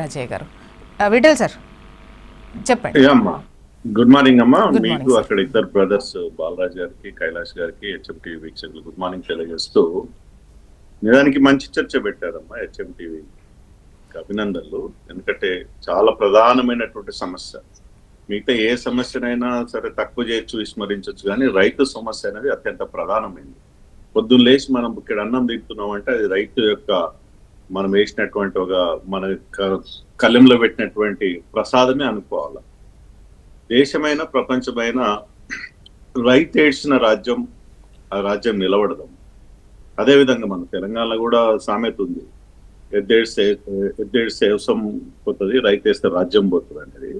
రాజయ్య గారు విఠల్ సార్ చెప్పండి. అమ్మా గుడ్ మార్నింగ్ అమ్మా. మీకు అక్కడ ఇద్దరు బ్రదర్స్ బాలరాజ్ గారికి కైలాష్ గారికి హెచ్ఎంటీవీ వీక్షకులు గుడ్ మార్నింగ్ తెలియజేస్తూ నిజానికి మంచి చర్చ పెట్టారమ్మా. హెచ్ఎంటీవీ అభినందనలు. ఎందుకంటే చాలా ప్రధానమైనటువంటి సమస్య. మిగతా ఏ సమస్యనైనా సరే తక్కువ చేయొచ్చు, విస్మరించవచ్చు, కానీ రైతు సమస్య అనేది అత్యంత ప్రధానమైనది. పొద్దున్న లేచి మనం ఇక్కడ అన్నం తింటున్నాం అంటే అది రైతు యొక్క మనం వేసినటువంటి ఒక మన కళ్ళెంలో పెట్టినటువంటి ప్రసాదమే అనుకోవాలి. దేశమైన ప్రపంచమైన రైతు ఏడ్చిన రాజ్యం ఆ రాజ్యం నిలబడదాం. అదేవిధంగా మన తెలంగాణలో కూడా సామెత ఉంది, ఎద్దేడిస్తే వ్యవసాయం పోతుంది, రైతు వేస్తే రాజ్యం పోతుంది అనేది.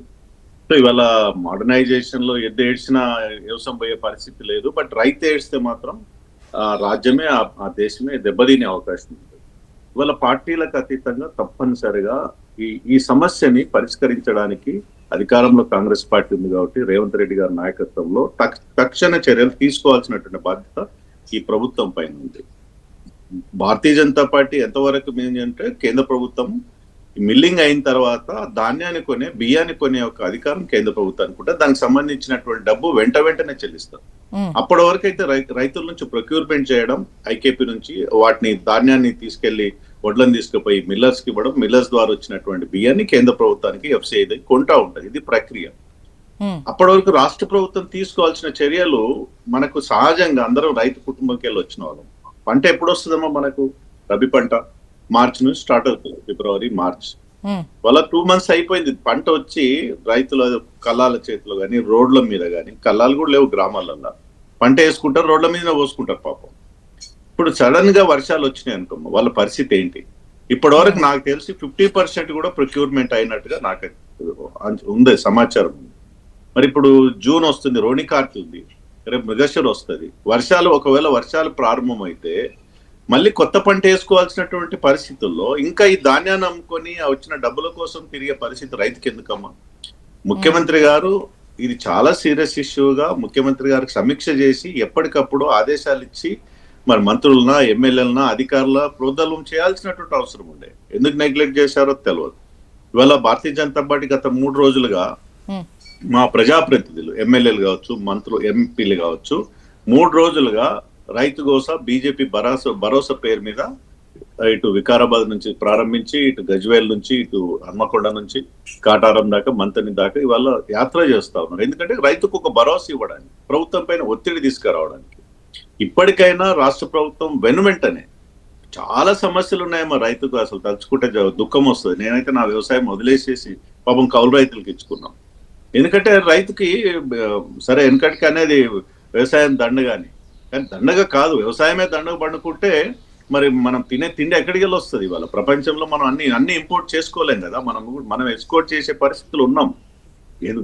సో ఇవాళ మోడర్నైజేషన్ లో ఎద్దేడ్చిన వ్యవసాయం పోయే పరిస్థితి లేదు, బట్ రైతు ఏడిస్తే మాత్రం ఆ రాజ్యమే ఆ దేశమే దెబ్బతినే అవకాశం ఉంది. ఇవాళ పార్టీలకు అతీతంగా తప్పనిసరిగా ఈ సమస్యని పరిష్కరించడానికి అధికారంలో కాంగ్రెస్ పార్టీ ఉంది కాబట్టి రేవంత్ రెడ్డి గారి నాయకత్వంలో తక్షణ చర్యలు తీసుకోవాల్సినటువంటి బాధ్యత ఈ ప్రభుత్వం పైన ఉంది. భారతీయ జనతా పార్టీ ఎంతవరకు అంటే కేంద్ర ప్రభుత్వం మిల్లింగ్ అయిన తర్వాత ధాన్యాన్ని కొనే బియ్యాన్ని కొనే ఒక అధికారం కేంద్ర ప్రభుత్వానికి ఉంటే దానికి సంబంధించినటువంటి డబ్బు వెంటనే చెల్లిస్తారు. అప్పటి వరకు అయితే రైతుల నుంచి ప్రొక్యూర్మెంట్ చేయడం, ఐకేపీ నుంచి వాటిని ధాన్యాన్ని తీసుకెళ్లి వడ్లను తీసుకుపోయి మిల్లర్స్ కి ఇవ్వడం, మిల్లర్స్ ద్వారా వచ్చినటువంటి బియ్యాన్ని కేంద్ర ప్రభుత్వానికి ఎఫ్సిఐ కొంటా ఉంటది. ఇది ప్రక్రియ. అప్పటి వరకు రాష్ట్ర ప్రభుత్వం తీసుకోవాల్సిన చర్యలు మనకు సహజంగా అందరం రైతు కుటుంబంకి వెళ్ళి వచ్చిన వాళ్ళం. పంట ఎప్పుడు వస్తుందమ్మా మనకు? రబీ పంట మార్చి నుంచి స్టార్ట్ అవుతుంది, ఫిబ్రవరి మార్చ్. వాళ్ళ 2 months అయిపోయింది. పంట వచ్చి రైతుల కల్లాల చేతిలో కానీ రోడ్ల మీద కానీ, కల్లాలు కూడా లేవు గ్రామాలల్లో, పంట వేసుకుంటారు, రోడ్ల మీద పోసుకుంటారు పాపం. ఇప్పుడు సడన్ గా వర్షాలు వచ్చినాయి అనుకో, వాళ్ళ పరిస్థితి ఏంటి? ఇప్పటి వరకు నాకు తెలిసి 50% కూడా ప్రొక్యూర్మెంట్ అయినట్టుగా నాకు ఉంది సమాచారం. మరి ఇప్పుడు జూన్ వస్తుంది, రోణి కార్తీ ఉంది, రేపు మృగశిర వస్తుంది. ఒకవేళ వర్షాలు ప్రారంభమైతే మళ్ళీ కొత్త పంట వేసుకోవాల్సినటువంటి పరిస్థితుల్లో ఇంకా ఈ ధాన్యాన్ని అమ్ముకొని వచ్చిన డబ్బుల కోసం తిరిగే పరిస్థితి రైతుకి ఎందుకమ్మా? ముఖ్యమంత్రి గారు ఇది చాలా సీరియస్ ఇష్యూగా ముఖ్యమంత్రి గారికి సమీక్ష చేసి ఎప్పటికప్పుడు ఆదేశాలు ఇచ్చి మరి మంత్రులనా, ఎమ్మెల్యేలనా, అధికారుల ప్రోద్బలం చేయాల్సినటువంటి అవసరం ఉండే. ఎందుకు నెగ్లెక్ట్ చేశారో తెలియదు. ఇవాళ భారతీయ జనతా పార్టీ గత 3 రోజులుగా మా ప్రజాప్రతినిధులు, ఎమ్మెల్యేలు కావచ్చు, మంత్రులు, ఎంపీలు కావచ్చు, 3 రోజులుగా రైతు గోసా బీజేపీ భరోసా పేరు మీద ఇటు వికారాబాద్ నుంచి ప్రారంభించి ఇటు గజ్వేల్ నుంచి ఇటు హన్మకొండ నుంచి కాటారం దాకా, మంతని దాకా ఇవాళ యాత్ర చేస్తా ఉన్నారు. ఎందుకంటే రైతుకు ఒక భరోసా ఇవ్వడానికి, ప్రభుత్వం పైన ఒత్తిడి తీసుకురావడానికి. ఇప్పటికైనా రాష్ట్ర ప్రభుత్వం వెనువెంటనే, చాలా సమస్యలు ఉన్నాయమ్మా రైతుకు, అసలు తలుచుకుంటే దుఃఖం వస్తుంది. నేనైతే నా వ్యవసాయం వదిలేసేసి పాపం కౌలు రైతులకు ఇచ్చుకున్నాం. ఎందుకంటే రైతుకి సరే వెనకటికి అనేది వ్యవసాయం దండగాని, కానీ దండగా కాదు, వ్యవసాయమే దండగ పండుకుంటే మరి మనం తినే తిండి ఎక్కడికి వెళ్ళి వస్తుంది? ఇవాళ ప్రపంచంలో మనం అన్ని ఇంపోర్ట్ చేసుకోలేం కదా, మనం ఎక్స్పోర్ట్ చేసే పరిస్థితులు ఉన్నాం.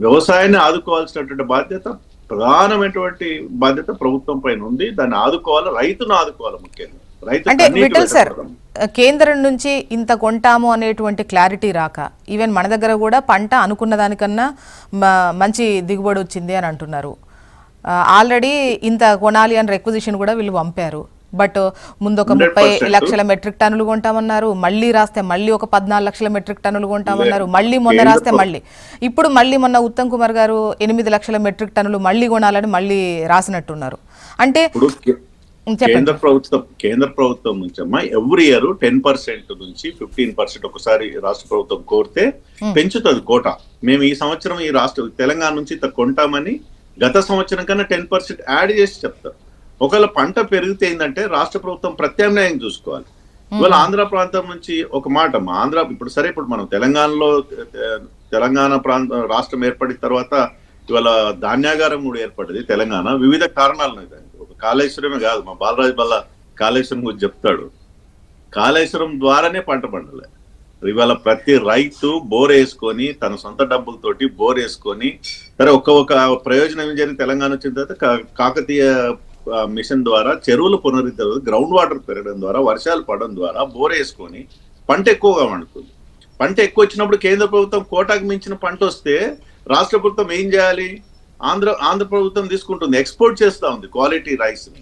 వ్యవసాయాన్ని ఆదుకోవాల్సినటువంటి బాధ్యత, ప్రధానమైనటువంటి బాధ్యత ప్రభుత్వం పైన ఉంది. దాన్ని ఆదుకోవాలి, రైతును ఆదుకోవాలి ముఖ్యంగా. అంటే విఠల్ సార్, కేంద్రం నుంచి ఇంత కొంటాము అనేటువంటి క్లారిటీ రాక, ఈవెన్ మన దగ్గర కూడా పంట అనుకున్న దానికన్నా మంచి దిగుబడి వచ్చింది అని అంటున్నారు. ఆల్రెడీ ఇంత కొనాలి అని రిక్వజిషన్ కూడా వీళ్ళు పంపారు. బట్ ముందు ఒక 30 లక్షల మెట్రిక్ టన్నులు కొంటామన్నారు, మళ్ళీ రాస్తే మళ్ళీ ఒక 14 లక్షల మెట్రిక్ టన్నులు కొంటామన్నారు, మళ్ళీ మొన్న రాస్తే ఇప్పుడు మొన్న ఉత్తమ్ కుమార్ గారు 8 లక్షల మెట్రిక్ టన్నులు మళ్ళీ కొనాలని మళ్ళీ రాసినట్టున్నారు. అంటే కేంద్ర ప్రభుత్వం నుంచి అమ్మా ఎవ్రీ ఇయర్ 10% నుంచి 15% ఒకసారి రాష్ట్ర ప్రభుత్వం కోరితే పెంచుతుంది కోట. మేము ఈ సంవత్సరం ఈ తెలంగాణ నుంచి కొంటామని గత సంవత్సరం కన్నా 10% యాడ్ చేసి చెప్తారు. ఒకవేళ పంట పెరిగితే ఏంటంటే రాష్ట్ర ప్రభుత్వం ప్రత్యామ్నాయం చూసుకోవాలి. ఇవాళ ఆంధ్ర ప్రాంతం నుంచి ఒక మాట, ఇప్పుడు మనం తెలంగాణ రాష్ట్రం ఏర్పడిన తర్వాత ఇవాళ ధాన్యాగారం కూడా ఏర్పడింది తెలంగాణ. వివిధ కారణాలు ఉన్నాయి. ఒక కాళేశ్వరమే కాదు, మా బాలరాజ్ వల్ల కాళేశ్వరం గురించి చెప్తాడు. కాళేశ్వరం ద్వారానే పంట పండలే. ఇవాళ ప్రతి రైతు బోర్ వేసుకొని తన సొంత డబ్బులతోటి బోర్ వేసుకొని, సరే ఒక ప్రయోజనం ఏం జరిగింది, తెలంగాణ వచ్చిన తర్వాత కాకతీయ మిషన్ ద్వారా చెరువులు పునరుద్ధరణ, గ్రౌండ్ వాటర్ పెరగడం ద్వారా, వర్షాలు పడడం ద్వారా బోర్ వేసుకొని పంట ఎక్కువగా పండుతుంది. పంట ఎక్కువ వచ్చినప్పుడు కేంద్ర ప్రభుత్వం కోటాకు మించిన పంట వస్తే రాష్ట్ర ప్రభుత్వం ఏం చేయాలి? ఆంధ్ర ప్రభుత్వం తీసుకుంటుంది, ఎక్స్పోర్ట్ చేస్తా ఉంది క్వాలిటీ రైస్ ని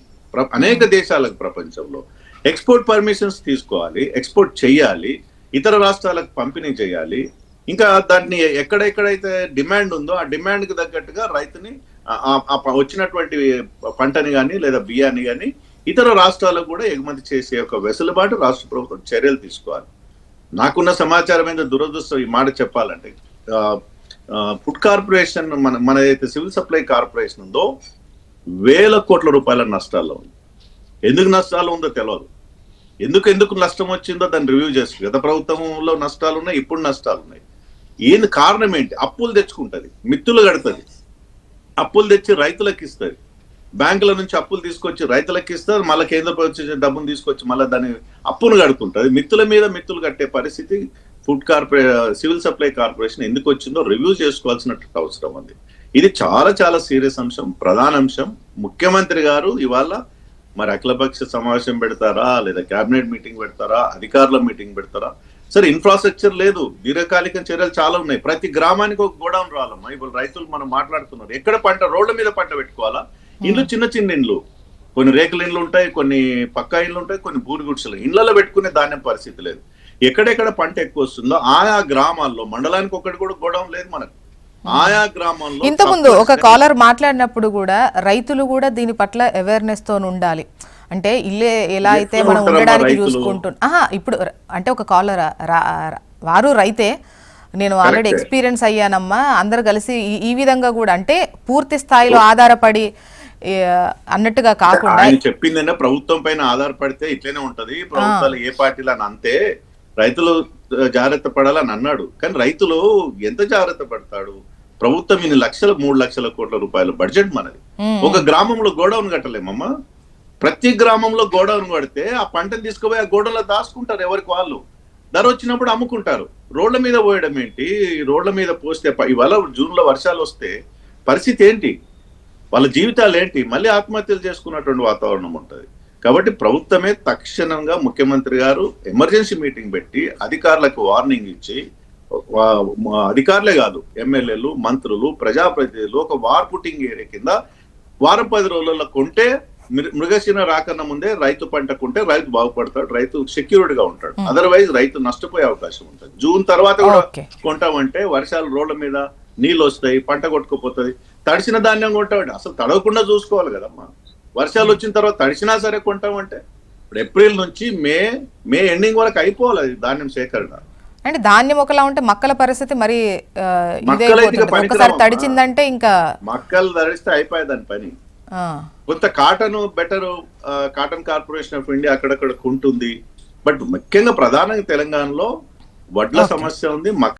అనేక దేశాలకు ప్రపంచంలో. ఎక్స్పోర్ట్ పర్మిషన్స్ తీసుకోవాలి, ఎక్స్పోర్ట్ చెయ్యాలి. ఇతర రాష్ట్రాలకు పంపిణీ చేయాలి. ఇంకా దాన్ని ఎక్కడెక్కడైతే డిమాండ్ ఉందో ఆ డిమాండ్ కి తగ్గట్టుగా రైతుని వచ్చినటువంటి పంటని కానీ లేదా బియ్యాన్ని కానీ ఇతర రాష్ట్రాలకు కూడా ఎగుమతి చేసే ఒక వెసులుబాటు రాష్ట్ర ప్రభుత్వం చర్యలు తీసుకోవాలి. నాకున్న సమాచారం ఏంటో దురదృష్టం ఈ మాట చెప్పాలంటే, ఫుడ్ కార్పొరేషన్ మన ఏదైతే సివిల్ సప్లై కార్పొరేషన్ ఉందో వేల కోట్ల రూపాయల నష్టాల్లో ఉంది. ఎందుకు నష్టాలు ఉందో తెలియదు. ఎందుకు నష్టం వచ్చిందో దాన్ని రివ్యూ చేస్తుంది. గత ప్రభుత్వంలో నష్టాలు ఉన్నాయి, ఇప్పుడు నష్టాలు ఉన్నాయి. ఏంది కారణం ఏంటి? అప్పులు తెచ్చుకుంటది, మిత్తులు కడుతుంది, అప్పులు తెచ్చి రైతులకు ఇస్తుంది, బ్యాంకుల నుంచి అప్పులు తీసుకొచ్చి రైతులకు ఇస్తారు, మళ్ళీ కేంద్ర ప్రభుత్వం డబ్బును తీసుకొచ్చి మళ్ళీ దాన్ని అప్పును కడుతుంటది. మిత్తుల మీద మిత్తులు కట్టే పరిస్థితి సివిల్ సప్లై కార్పొరేషన్ ఎందుకు వచ్చిందో రివ్యూ చేసుకోవాల్సిన అవసరం ఉంది. ఇది చాలా చాలా సీరియస్ అంశం, ప్రధాన అంశం. ముఖ్యమంత్రి గారు ఇవాళ మరి అఖిలపక్ష సమావేశం పెడతారా, లేదా కేబినెట్ మీటింగ్ పెడతారా, అధికారుల మీటింగ్ పెడతారా? సరే, ఇన్ఫ్రాస్ట్రక్చర్ లేదు, దీర్ఘకాలిక చర్యలు చాలా ఉన్నాయి. ప్రతి గ్రామానికి ఒక గోడౌన్ రావాలమ్మా. ఇప్పుడు రైతులు మనం మాట్లాడుతున్నారు, ఎక్కడ పంట రోడ్ల మీద పంట పెట్టుకోవాలా? ఇండ్లు చిన్న చిన్న ఇండ్లు, కొన్ని రేకుల ఇండ్లు ఉంటాయి, కొన్ని పక్కా ఇండ్లు ఉంటాయి, కొన్ని బూరి గుడిసెలు, ఇండ్లలో పెట్టుకునే ధాన్యం పరిస్థితి లేదు. ఎక్కడెక్కడ పంట ఎక్కువ వస్తుందో ఆయా గ్రామాల్లో, మండలానికి ఒకటి కూడా గోడౌన్ లేదు మనకు. ఆయా గ్రామాల్లో ఇంతకుముందు ఒక కాలర్ మాట్లాడినప్పుడు కూడా రైతులు కూడా దీని పట్ల అవేర్నెస్ తో ఉండాలి. అంటే ఇల్లే ఎలా అయితే మనం ఉండడానికి చూసుకుంటున్నా, ఇప్పుడు అంటే ఒక కాలర్ వారు రైతే, నేను ఆల్రెడీ ఎక్స్పీరియన్స్ అయ్యానమ్మా, అందరు కలిసి ఈ విధంగా కూడా అంటే పూర్తి స్థాయిలో ఆధారపడి అన్నట్టుగా కాకుండా ఆయన చెప్పిందంటే ప్రభుత్వం పైన ఆధారపడితే ఇట్లనే ఉంటది, ప్రభుత్వాలు ఏ పార్టీలు అని అంతే, రైతులు జాగ్రత్త పడాలని అన్నాడు. కానీ రైతులు ఎంత జాగ్రత్త పడతాడు? ప్రభుత్వం ఇన్ని లక్షలు 3 లక్షల కోట్ల రూపాయల బడ్జెట్ మనది. ఒక గ్రామంలో గోడౌన్ కట్టలేమమ్మా. ప్రతి గ్రామంలో గోడౌన్ కడితే ఆ పంటను తీసుకుపోయి ఆ గోడౌన్లో దాచుకుంటారు, ఎవరికి వాళ్ళు. ధర వచ్చినప్పుడు అమ్ముకుంటారు. రోడ్ల మీద పోయడం ఏంటి? రోడ్ల మీద పోస్తే ఇవాళ జూన్లో వర్షాలు వస్తే పరిస్థితి ఏంటి? వాళ్ళ జీవితాలు ఏంటి? మళ్ళీ ఆత్మహత్యలు చేసుకున్నటువంటి వాతావరణం ఉంటుంది. కాబట్టి ప్రభుత్వమే తక్షణంగా ముఖ్యమంత్రి గారు ఎమర్జెన్సీ మీటింగ్ పెట్టి అధికారులకు వార్నింగ్ ఇచ్చి, అధికారులే కాదు, ఎమ్మెల్యేలు, మంత్రులు, ప్రజాప్రతినిధులు ఒక వార్ పుట్టింగ్ ఏరియా కింద వారం 10 రోజులలో కొంటే మృగశిర రాకన్నా ముందే రైతు పంట కొంటే రైతు బాగుపడతాడు, రైతు సెక్యూర్డ్ గా ఉంటాడు. అదర్వైజ్ రైతు నష్టపోయే అవకాశం ఉంటుంది. జూన్ తర్వాత కూడా కొంటామంటే వర్షాలు రోడ్ల మీద నీళ్ళు వస్తాయి, పంట కొట్టుకుపోతుంది. తడిసిన ధాన్యం కొంటామంటే అసలు తడవకుండా చూసుకోవాలి కదమ్మా. వర్షాలు వచ్చిన తర్వాత తడిసినా సరే కొంటామంటే ఇప్పుడు ఏప్రిల్ నుంచి మే ఎండింగ్ వరకు అయిపోవాలి అది ధాన్యం సేకరణ. అంటే ధాన్యం ఒకలా ఉంటే మక్కల పరిస్థితి మరి ఒకసారి తడిచిందంటే ఇంకా మక్కలు తడిస్తే అయిపోయి దాని పని. కొంత cotton better, cotton corporation of India అక్కడక్కడ కొంటుంది. బట్ ముఖ్యంగా ప్రధానంగా తెలంగాణలో వడ్ల సమస్య ఉంది.